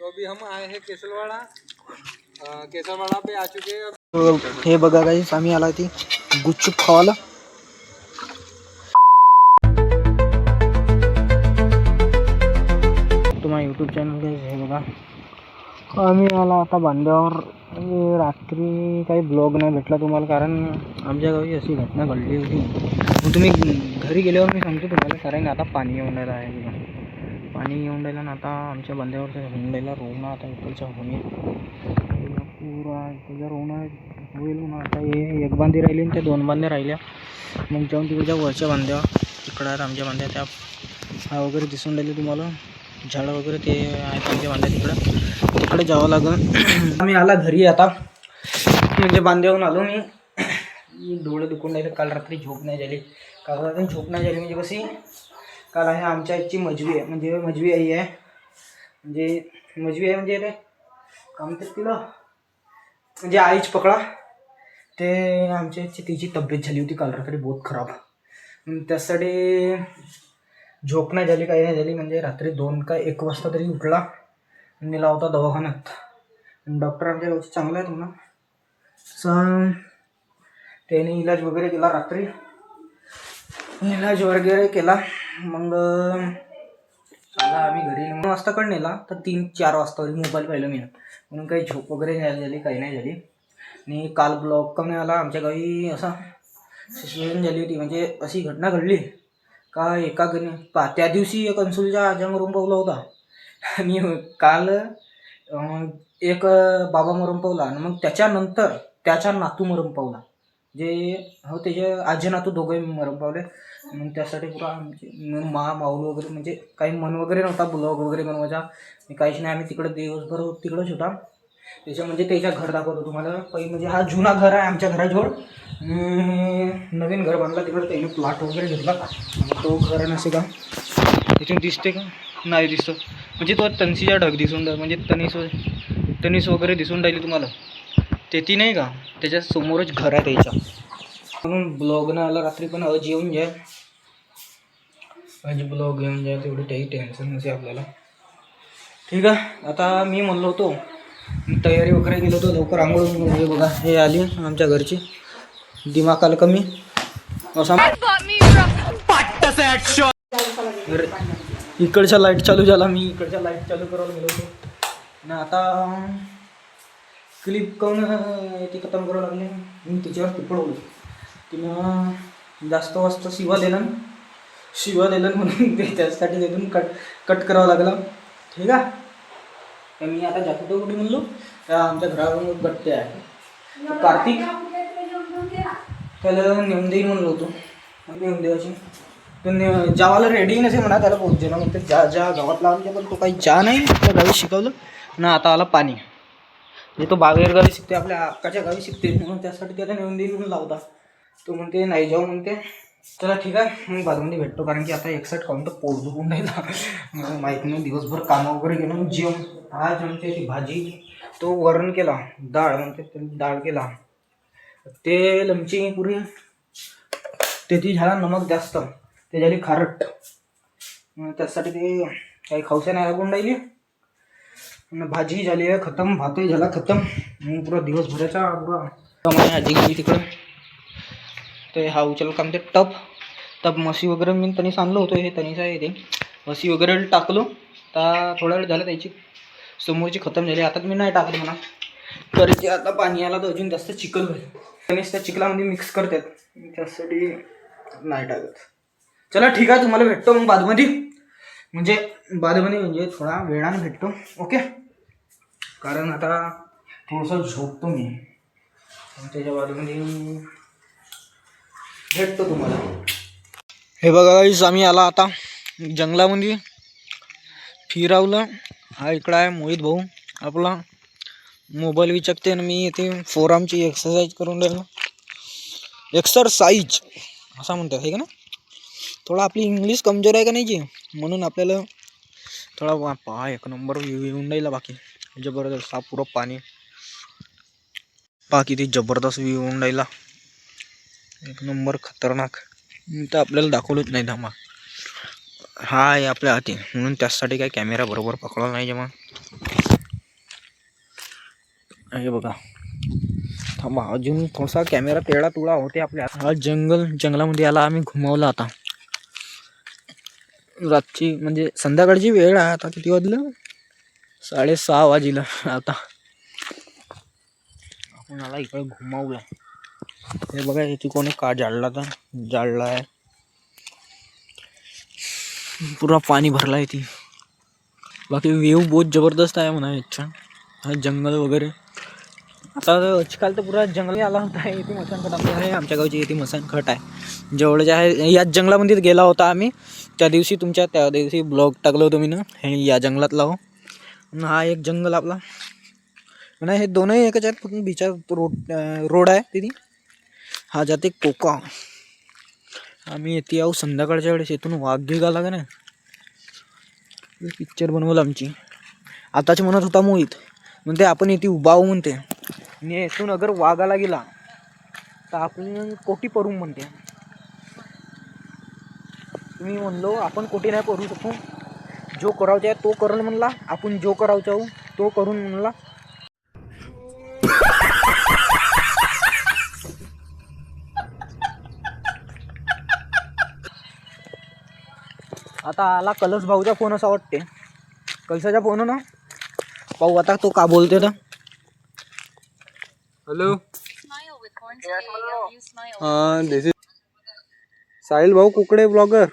तो अभी हम आए हैं केसरवाड़ा पे आ चुके हैं। हे बघा गाईस, आम्ही आला ती गुपचूप खावाला. तुम्हाला यूट्यूब चॅनल गाईस, हे बघा आम्ही आला आता बांध्यावर. रात्री काही ब्लॉग नाही भेटला तुम्हाला, कारण आमच्या गावी अशी घटना घडली होती. मग तुम्ही घरी गेल्यावर मी सांगतो तुम्हाला, कारण आता पाणी येऊन राहिलं आहे. बघा पाणी येऊन राहिलं ना, आता आमच्या बांध्यावरच्या होऊन राहिला रोवणं. आता इकडच्या होणे पुरा त्याच्या रोवणं होईल म्हणून. आता हे एक बांधी राहिली आणि त्या दोन बांध्या राहिल्या. मग जाऊन तिकडच्या वरच्या बांध्यावर तिकडं आहेत आमच्या बांध्या, त्या हा वगैरे दिसून राहिले तुम्हाला, झाडं वगैरे ते आहेत आमच्या बांध्या. तिकडे जावं लागेल. आम्ही आला घरी आता, म्हणजे बांध्याहून आलो मी. डोळे दुखून राहिले, काल रात्री झोप नाही झाली. काल रात्री झोप नाही झाली म्हणजे कशी, काल आहे आमच्या आईची मजवी आहे. म्हणजे मजवी आई आहे, म्हणजे रे काय म्हणतात तिला, म्हणजे आईच पकडा. ते आमच्या तिची तब्येत झाली होती काल रात्री बहुत खराब. त्यासाठी झोप नाही झाली, काही नाही झाली. म्हणजे रात्री 2 का 1 वाजता तरी उठला, नेला होता दवाखान्यात. डॉक्टर आमच्या गावचे चांगले आहेत म्हणा. त्याने इलाज वगैरे केला, रात्री इलाज वगैरे केला. मग आला आम्ही घरी. 9 वाजता कड नेला तर 3-4 वाजता मोबाईल पाहिलं मी, म्हणून काही झोप वगैरे नाही झाली, काही नाही झाली. आणि काल ब्लॉग कमी आला. आमच्या गावी असा सिच्युएशन झाली होती, म्हणजे अशी घटना घडली का एका त्या दिवशी एक अंसुलचा आजा मरून पावला होता. आणि काल एक बाबा मरून पावला, आणि मग त्याच्यानंतर त्याचा नातू मरून पावला. जे हो त्याचे आजी नातू दोघे मरून पावले. मग त्यासाठी पुरा माऊल वगैरे, म्हणजे काही मन वगैरे नव्हता ब्लॉग वगैरे बनवायचा, काहीच नाही. आम्ही तिकडे दिवसभर तिकडंच होता. त्याच्या म्हणजे त्याच्या घर दाखवतो तुम्हाला. पहिले म्हणजे हा जुना घर आहे आमच्या घराजवळ, नवीन घर बांधला तिकडे त्याने, प्लॉट वगैरे घेतला. तो घर नसे का तिथून दिसते का नाही दिसतं, म्हणजे तो तणसीचा ढग दिसून राहिला, म्हणजे तणीस वगैरे दिसून राहिली तुम्हाला. ते ती नाही का, त्याच्या समोरच घर आहे त्याच्या. म्हणून ब्लॉग न आला रात्री, पण आज येऊन जाय, माझी ब्लॉग घेऊन जाय, तेवढी काही टेन्शन नसे आपल्याला. ठीक आहे. आता मी म्हणलो होतो तयारी वगैरे केलं होतं लवकर आंघोळ. म्हणजे बघा हे आली आमच्या घरची, दिमाग आलं कमी असा. इकडच्या लाईट चालू झाला, मी इकडच्या लाईट चालू करायला गेलो होतो ना. आता क्लिप काऊन ती खतम करावं लागली, मी तिच्यावर तिपडवलं. तिनं जास्त वाजता शिवा दिलं म्हणून ते त्यासाठी तिथून कट करावं लागलं. ठीक आहे. तर मी आता जातो कुठे म्हणलो, त्या आमच्या घरावर गट्टे आहे कार्तिक, त्याला नेऊन देईन म्हणलो होतो. नेऊन देवाची तर जावाला रेडी नसे म्हणा, त्याला पोहोचते ना. मग ते ज्या गावातला आमच्या, पण तो काही जा नाही त्या गावी शिकवलं ना. आता आला पाणी, म्हणजे तो बाहेर गावी शिकते, आपल्या अक्काच्या गावी शिकते, म्हणून त्यासाठी त्याला नेऊन देईन म्हणून लावता. तो म्हणते नाही जाऊ म्हणते. चला ठीक आहे, मग बाजूमध्ये भेटतो, कारण की आता एकसाईट खाऊन तर पोट दुखून राहिला. मला माहीत नाही, दिवसभर कामं वगैरे गेलं. जेवण आज म्हणते ती भाजी, तो वरण केला, डाळ म्हणते डाळ केला, तेल आमची पुरी ते ती झाला, नमक जास्त, ते झाली खारट. त्यासाठी ते काही खाऊशा नाही लागून राहिली. भाजी झाली आहे खतम, भातही झाला खतम. मग पुरा दिवसभराचा पुरा आजी गेली तिकडं. ते हा उचल काम, ते टप म्हशी वगैरे मी तनीस आणलं होतं, हे तनीसा आहे ते म्हशी वगैरे टाकलो. तर थोडा वेळ झाला, त्याची समोरची खतम झाली. आता मी नाही टाकली म्हणा, कारण की आता पाणी आला तर अजून जास्त चिखल होईल. तनीस त्या चिखलामध्ये मिक्स करतात, त्यासाठी नाही टाकत. चला ठीक आहे, तुम्हाला भेटतो मग बादमध्ये, म्हणजे थोडा वेळाने भेटतो. ओके, कारण आता थोडंसं झोपतो मी, त्याच्या बादमध्ये भेटतो तुम्हाला. हे बघा गाईस, आम्ही आला आता जंगलामध्ये फिरावलं. हा इकडं आहे मोहित भाऊ, आपला मोबाईल विचारते आणि मी इथे फोरआर्मची एक्सरसाइज करून राहिलो. एक्सरसाइज असा म्हणतात हे का ना. थोडा आपली इंग्लिश कमजोर आहे का नाही जी, म्हणून आपल्याला थोडा पहा एक नंबर येऊन राहिला. बाकी जबरदस्त, हा पुरं पाणी पहा किती जबरदस्त येऊन राहिला, एक नंबर खतरनाक. तर आपल्याला दाखवलंच नाही धामा, हा आहे आपल्या हाती, म्हणून त्यासाठी काय कॅमेरा बरोबर पकडला नाही जेव्हा. हे बघा, थांबा अजून थोडासा कॅमेरा तेवढा तुळा होते आपल्या. हा जंगलामध्ये याला आम्ही घुमावला. आता रातची म्हणजे संध्याकाळची वेळ आहे. आता किती वाजलं, 6:30 वाजलं. आता आपण याला इकडे घुमावला. हे बघा इथे कोणी का जाळला आहे. पुरा पाणी भरला आहे ती. बाकी व्ह्यू बहुत जबरदस्त आहे म्हणा याचा. हा जंगल वगैरे. आता आजकाल तर पुरा जंगल आला होता. इथे मसानखट आपलं आहे, आमच्या गावची इथे मसानखट आहे जवळच्या आहे. याच जंगलामध्ये गेला होता आम्ही त्या दिवशी ब्लॉग टाकलं होतं मी ना, हे या जंगलातला हो. हा एक जंगल आपला म्हणा, हे दोनही एकच आहेत, फक्त बिचा रोड आहे तिथे. हा जाते कोका. आम्ही येते आहो संध्याकाळच्या वेळेस. इथून वाघ घाला का नाही, पिक्चर बनवलं आमची. आताच म्हणत होता मोहित, म्हणते आपण इथे उभा आहो म्हणते, आणि इथून अगर वाघाला गेला तर आपण कोटी पडू म्हणते. तुम्ही म्हणलो आपण कोटी नाही पडू शकतो, जो करायचा आहे तो करून म्हणला, आपण जो करायचा आहो तो करून म्हणला. आता आला कलश भाऊचा फोन असा वाटते. कलशाचा फोन ना पाहू आता तो का बोलते तर. हॅलो, हां दिस इज साहिल भाऊ कुकडे ब्लॉगर.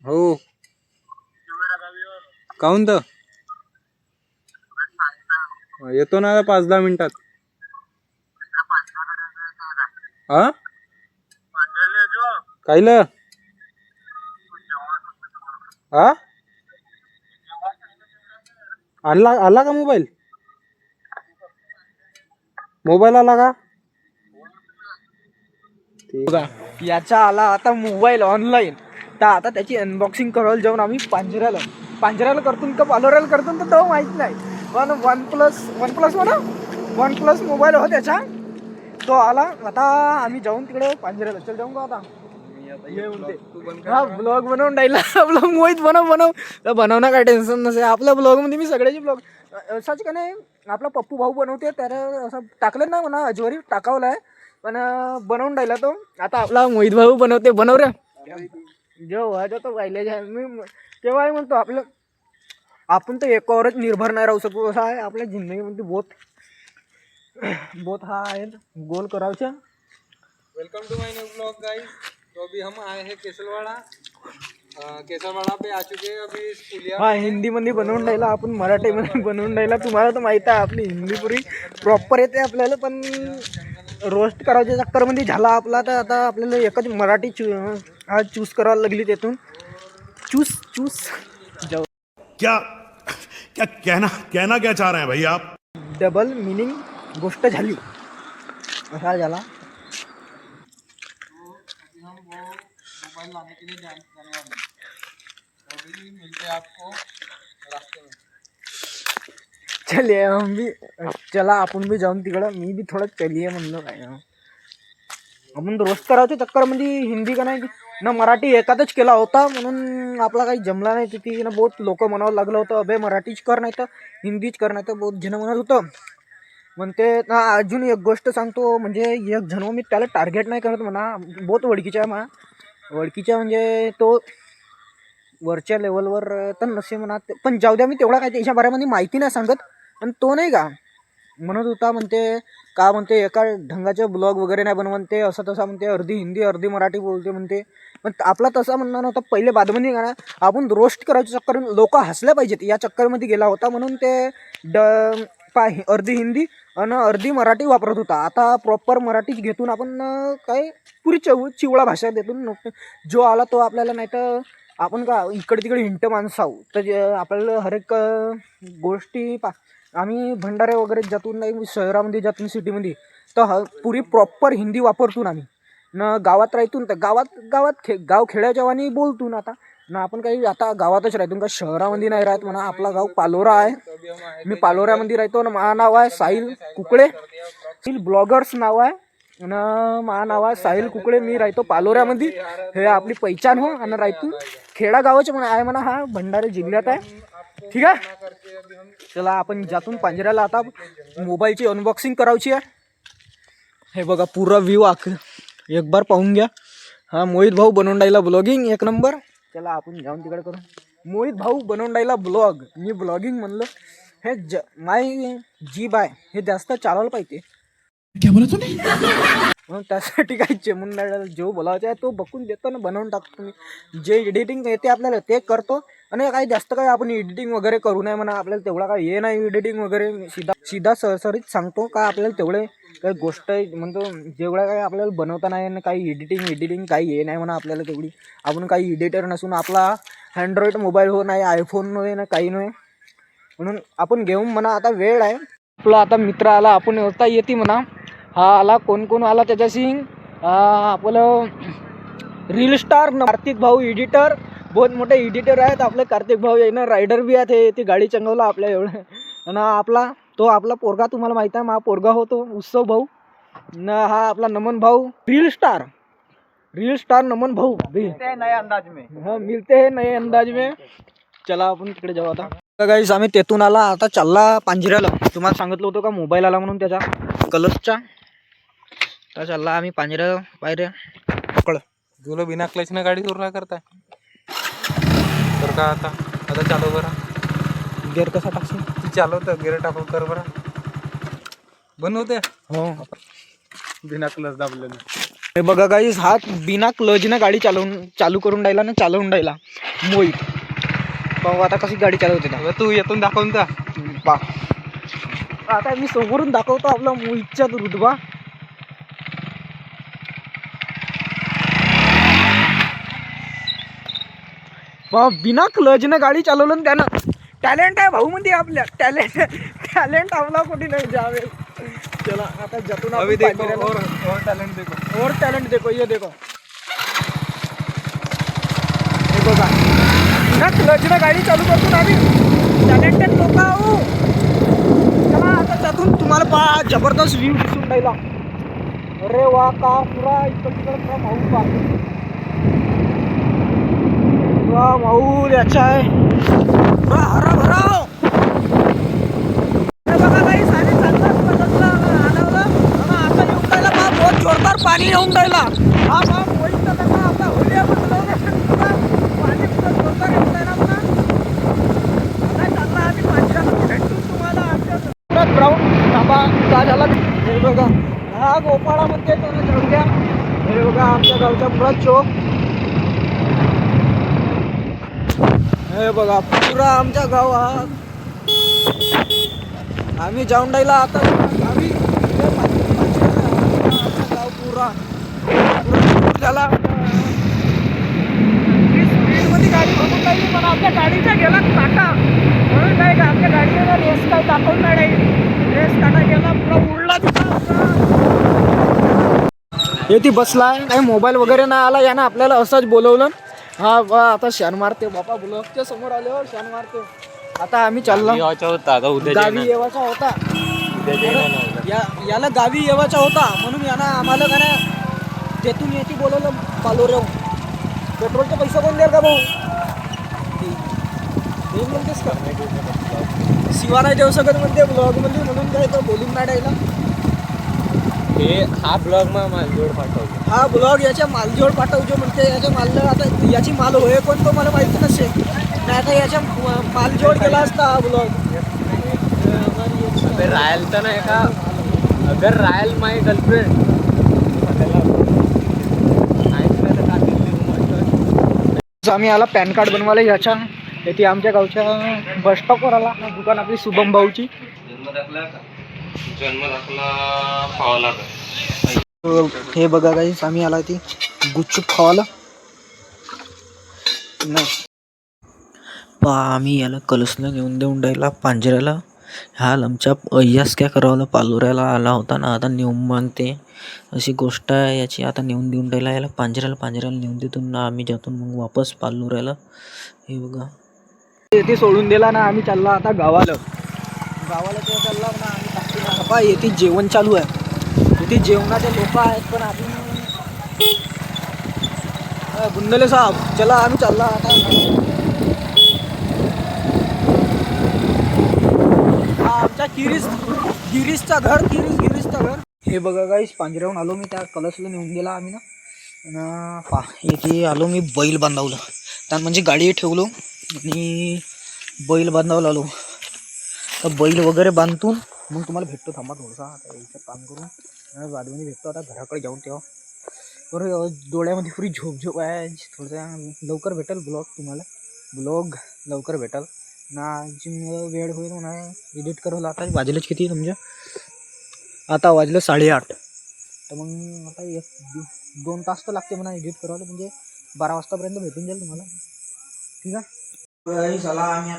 हो काहून तर येतो ना 5-10 मिनिटात. हा कायलं हा आला का मोबाईल आला का. बघा याचा आला आता मोबाईल ऑनलाईन. तर आता त्याची अनबॉक्सिंग करायला जाऊन आम्ही पांजऱ्याला करतून का पालोऱ्याला करतून तर तो माहीत नाही. पण वन प्लस मोबाईल हो त्याचा, तो आला. आता आम्ही जाऊन तिकडे पांजऱ्याला चल जाऊन का आता. हा ब्लॉग बनवून राहिला. ब्लॉग मोहित बनवणं काय टेन्शन नसे. आपल्या ब्लॉगमध्ये मी सगळ्याची ब्लॉग असाच का नाही, आपला पप्पू भाऊ बनवते त्याला असं टाकलं ना म्हणा, अजवारी टाकावलं आहे पण बनवून राहिला तो. आता आपला मोहित भाऊ बनव रे जो व्हायचा तो पाहिजे. मी तेव्हा म्हणतो आपण तर एकावरच निर्भर नाही राहू शकतो. असं आहे आपल्या जिंदगीमध्ये बहुत हा आहे गोल करायचा. Welcome to my new blog guys. तो अभी हम आए हैं केसलवाड़ा. केसलवाड़ा पे आ चुके हैं अभी पुलिया. हा हिंदी मध्ये बनवून राहिला, आपण मराठीमध्ये बनवून राहिला. तुम्हाला तर माहित आहे आपली हिंदी पुरी प्रॉपर येते आपल्याला, पण रोस्ट करायच्या चक्करमध्ये झाला आपला. तर आता आपल्याला एकच मराठी चूज करायला लागली. त्यातून चूस क्या क्या कहना क्या चाह रहे हैं भाई आप. डबल मीनिंग गोष्ट झाली असा झाला. हम वो मोबाइल लाने के लिए जाने वाले हैं. अभी मिलते हैं आपको रास्ते में. चलिए हम भी चला आपण भी जाऊन तिकडं. मी बी थोडं चलिए म्हणलं काय. आपण रोस्ट करायच्या चक्करमध्ये हिंदी का नाही ना मराठी एकातच केला होता, म्हणून आपला काही जमला नाही. तिथे ना बहुत लोक म्हणावं लागलं होतं, अबे मराठीच कर नाही तर हिंदीच कर. नाही तर बहुत जण म्हणत होतं. म्हणते ना अजून एक गोष्ट सांगतो, म्हणजे एक जण मी त्याला टार्गेट नाही करत म्हणा, बहुत ओळखीच्या आहे ओळखीच्या म्हणजे तो वरच्या लेवलवर तर नसे म्हणा, पण जाऊ द्या. मी तेवढा काय त्याच्या बारेमध्ये माहिती नाही सांगत. पण तो नाही का म्हणत होता, म्हणते एका ढंगाचे ब्लॉग वगैरे नाही बनवते असं तसं म्हणते, अर्धी हिंदी अर्धी मराठी बोलते म्हणते. पण आपला तसा म्हणणं नव्हता. पहिले बादमध्ये का आपण रोस्ट करायच्या चक्कर लोक हसले पाहिजेत या चक्करमध्ये गेला होता, म्हणून ते अर्धी हिंदी आणि अर्धी मराठी वापरत होता. आता प्रॉपर मराठीच घेतून आपण काय पुरी चिवळा भाषा देतून जो आला तो आपल्याला. नाही तर आपण का इकडे तिकडे हिंट माणसं आहो, तर आपल्याला हरेक गोष्टी आम्ही भंडारे वगैरे जातून नाही, शहरामध्ये जातून सिटीमध्ये तर पुरी प्रॉपर हिंदी वापरतून आम्ही न. गावात राहतून तर गाव खेड्याच्या वाणी बोलतून. आता ना आपण काही आता गावातच राहतून का शहरामध्ये नाही राहत म्हणा. आपला गाव पालोरा आहे, मी पालोऱ्यामध्ये राहतो ना. माझं नाव आहे साहिल कुकडे. ब्लॉगर्स नाव आहे आणि माझं नाव आहे साहिल कुकडे. मी राहतो पालोऱ्यामध्ये. हे आपली पहिचान हो. आणि राहतो खेडा गावाचे म्हणा आहे म्हणा. हा भंडारा जिल्ह्यात आहे. ठीक आहे करके अभी हम चला आपण ज्यातून पांजऱ्याला आता मोबाईलची अनबॉक्सिंग करायची आहे. हे बघा पूरा व्ह्यू एक बार पाहून घ्या. हा मोहित भाऊ बनवून राहिला ब्लॉगिंग एक नंबर. चला आपण जाऊन तिकडे करू. मोहित भाऊ बनवून राहिला ब्लॉग. मी ब्लॉगिंग म्हणलं हे माय जीभ आहे हे जास्त चालवलं पाहिजे. क्या बोला तूने? म्हणून त्यासाठी काही चेमून जो बोलायचं आहे तो बघून देतो ना बनवून टाकतो. तुम्ही जे एडिटिंग येते आपल्याला ते करतो आणि काही जास्त काही आपण एडिटिंग वगैरे करू नये म्हणा. आपल्याला तेवढा काही हे नाही एडिटिंग वगैरे. सीधा सरसरीत सांगतो का आपल्याला तेवढे काही गोष्ट म्हणतो जेवढ्या काही आपल्याला बनवता नाही काही एडिटिंग काही हे नाही म्हणा आपल्याला तेवढी. आपण काही एडिटर नसून आपला अँड्रॉइड मोबाईल हो नाही आयफोन नाही ना काही नाही. म्हणून आपण घेऊन म्हणा आता वेळ आहे आपला. आता मित्र आला आपण होता येते म्हणा. हा आला कोण आला त्याच्याशी आपलं रील स्टार कार्तिक भाऊ एडिटर बहुत मोठे एडिटर आहेत आपले कार्तिक भाऊ. येणं रायडर बी आहेत. ते गाडी चंगवला आपल्या एवढं. आणि आपला पोरगा तुम्हाला माहिती आहे. माझा पोरगा होतो उत्सव भाऊ न. हा आपला नमन भाऊ रील स्टार नमन भाऊ नए अंदाज में. हाँ मिलते हैं नए अंदाज में. चला आपण तिकडे जाऊ आता. गाईस आम्ही तेथून आला आता चालला पांजऱ्याला. तुम्हाला सांगितलं होतं का मोबाईल आला म्हणून त्याच्या कलर्सचा. तर चालला आम्ही पांजऱ्या पायऱ्या पकड. तुला बिना क्लच ना गाडी सुरू करताय तर का आता चालव बरं. गेअर कसा टाकशील ती चालवतं गिअर टाकू कर बरं. बनवते हो बिना क्लच दाबलेलं. हे बघा गाईस हा बिना क्लचनं गाडी चालू करून राहिला मोहित. पाहू आता कशी गाडी चालवते ना. तू येतून दाखवून जा. आता मी समोरून दाखवतो आपला मोहितचा रुतबा. बिना क्लचनं गाडी चालवलं त्यानं. टॅलेंट आहे भाऊ म्हणजे आपल्या. टॅलेंट आपला कुठे नाही जावे. चला आता जातून अभी देखो और टैलेंट देखो. और टॅलेंट देखो ये देखो. हे बघा बिना क्लचनं गाडी चालू करतो आम्ही. टॅलेंटेड लोक आहो. चला आता त्यातून तुम्हाला जबरदस्त व्ह्यू दिसून राहिला. अरे वा का पुरा इकडे पुरा माऊ पा माऊ याचा आहे पुरा हरा भरा. बघा काही साडे आता येऊन राहिला बा बहुत जोरदार पाणी येऊन राहिला. हा बा मोहित आपला होली पाणी जोरदार येऊन राहिला म्हणा. आता चालला आम्ही पांजऱ्याला भेटून तुम्हाला आमच्या ग्राउंड थांबा का झाला. हे बघा हा गोपाळा म्हणते त्याला जाऊन द्या. हे बघा आमच्या गावचा पुरा चौक. हे बघा पुरा आमच्या गावात आम्ही जाऊन राहिला आता गावी. गाव पुरा झाला. स्पीडमध्ये गाडी बघून राहिली पण आमच्या गाडीचा गेला काटा म्हणून काय आमच्या गाडीला रेस काय दाखवून नाही. रेस काटा गेला पुरा उडला ती बसलाय. काही मोबाईल वगैरे नाही आला. यानं आपल्याला असंच बोलवलं. हा बा आता शान मारते बापा. ब्लॉकच्या समोर आल्यावर शान मारते. आता आम्ही चालला गावी येवाचा होता. याला गावी येवाचा होता म्हणून यानं आम्हाला का नाही तेथून येते बोलवलं पालोरेव. पेट्रोलचे पैसे कोण देईल का भाऊ. हे म्हणतेस का शिवा नाही देऊ शकत म्हणते ब्लॉगमध्ये म्हणून काय तर बोलून नाही राहिला. हा ब्लॉग मग मालजोड पाठवतो. हा ब्लॉग याच्या मालजोड पाठवतो म्हणते. याच्या माल आता याची माल होय पण तो मला माहिती नसेल. नाही तर याच्या मालजोड गेला असता हा ब्लॉग. रायल तर नाही का अगर रायल माय गर्लफ्रेंड आम्ही आला पॅन कार्ड बनवायला याच्या येते आमच्या गावच्या बस स्टॉपवर आला. दुकान आपली शुभम भाऊची. जन्म दाखला पाहावा लागेल. हे बघा काही आम्ही आला ती गुपचूप खावाला नाही. आम्ही याला कलसला घेऊन देऊन राहिला पांजऱ्याला. हा आमच्या अय्यास काय करावला पालोऱ्याला आला होता ना. आता नेऊन मागते अशी गोष्ट आहे याची. आता नेऊन देऊन राहिला याला पांजऱ्याला नेऊन देतो ना आम्ही जातो मग वापस पालोऱ्याला. हे बघा ते सोडून दिला ना. आम्ही चालला आता गावाला ते चालला ना. आम्ही टाकतो ना बाबा येथे जेवण चालू आहे. इथे जेवणाचे लोक आहेत पण आपण गुंडले साहेब चला आम्ही चालला आता. गिरीशचं घर गिरीशचं घर. हे बघा गाईस, पांजऱ्याहून आलो मी, त्या कलशला नेऊन गेला आम्ही ना. इथे आलो मी, बैल बांधावलं त्या म्हणजे गाडी ठेवलो आणि बैल बांधावलं आलो. तर बैल वगैरे बांधून मग तुम्हाला भेटतो. थांबा थोडंसं आता याचं काम करून बाजूने भेटतो. आता घराकडे जाऊन तेव्हा बरं डोळ्यामध्ये पुरी झोप आहे. थोडंसं लवकर भेटेल ब्लॉग लवकर भेटेल ना. मला वेळ होईल म्हणा एडिट करायला. आता वाजलेच किती समजा, आता वाजलं 8:30. तर मग आता 1-2 तास तर लागते म्हणा एडिट करायला, म्हणजे 12 वाजतापर्यंत भेटून जाईल तुम्हाला. ठीक आहे. चला आम्ही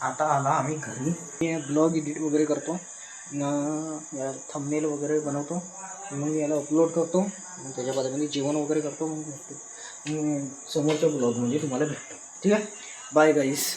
आता आला आम्ही घरी. ब्लॉग एडिट वगैरे करतो ना, थंबनेल वगैरे बनवतो, मग याला अपलोड करतो. मग त्याच्या बाजूने जेवण वगैरे करतो. मग समोरच्या ब्लॉग म्हणजे तुम्हाला भेटतो. ठीक आहे. बाय गाईस.